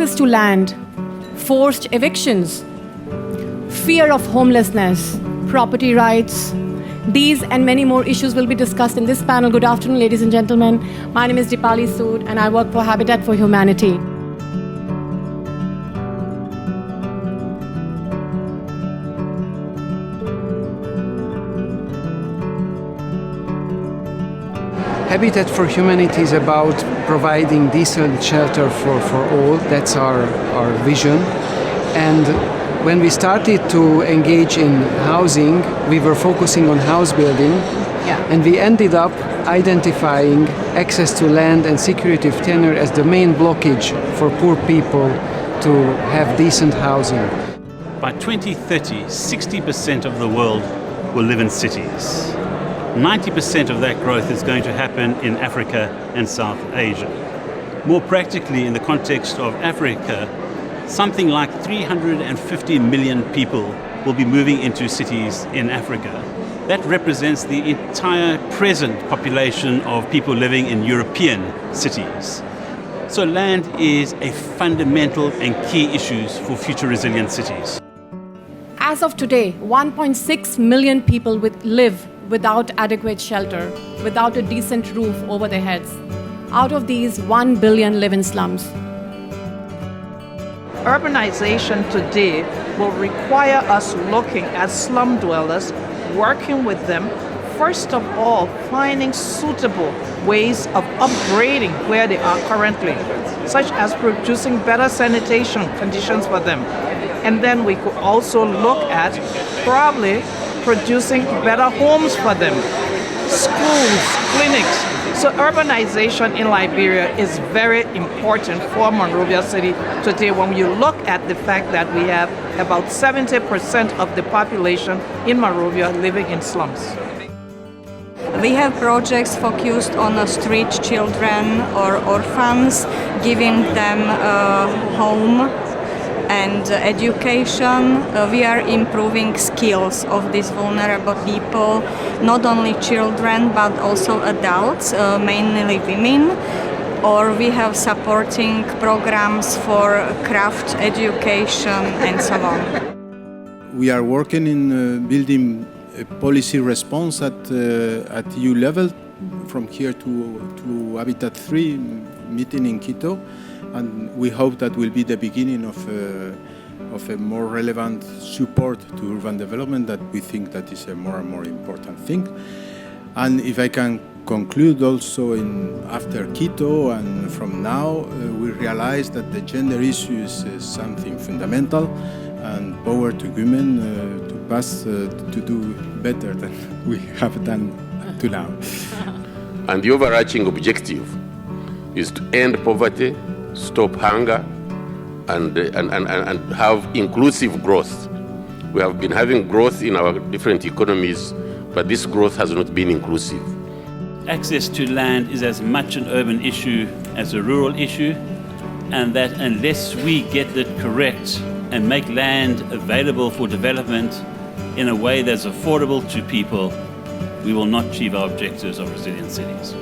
access to land, forced evictions, fear of homelessness, property rights. These and many more issues will be discussed in this panel. Good afternoon, ladies and gentlemen. My name is Dipali Sood, and I work for Habitat for Humanity. Habitat for Humanity is about providing decent shelter for all. That's our vision. And when we started to engage in housing, we were focusing on house building. And we ended up identifying access to land and security of tenure as the main blockage for poor people to have decent housing. By 2030, 60% of the world will live in cities. 90% of that growth is going to happen in Africa and South Asia. More practically, in the context of Africa, something like 350 million people will be moving into cities in Africa. That represents the entire present population of people living in European cities. So land is a fundamental and key issue for future resilient cities. As of today, 1.6 million people live without adequate shelter, without a decent roof over their heads. Out of these, 1 billion live in slums. Urbanization today will require us looking at slum dwellers, working with them, first of all, finding suitable ways of upgrading where they are currently, such as producing better sanitation conditions for them. And then we could also look at probably producing better homes for them, schools, clinics. So urbanization in Liberia is very important for Monrovia City today when you look at the fact that we have about 70% of the population in Monrovia living in slums. We have projects focused on street children or orphans, giving them a home and education. We are improving skills of these vulnerable people, not only children but also adults, mainly women. Or we have supporting programs for craft education and so on. We are working in building a policy response at EU level, from here to Habitat 3 meeting in Quito. And we hope that will be the beginning of a more relevant support to urban development that we think that is a more and more important thing. And if I can conclude also after Quito and from now, we realize that the gender issue is something fundamental, and power to women to pass to do better than we have done to now. And the overarching objective is to end poverty, stop hunger, and have inclusive growth. We have been having growth in our different economies, but this growth has not been inclusive. Access to land is as much an urban issue as a rural issue, and that unless we get it correct and make land available for development in a way that's affordable to people, we will not achieve our objectives of resilient cities.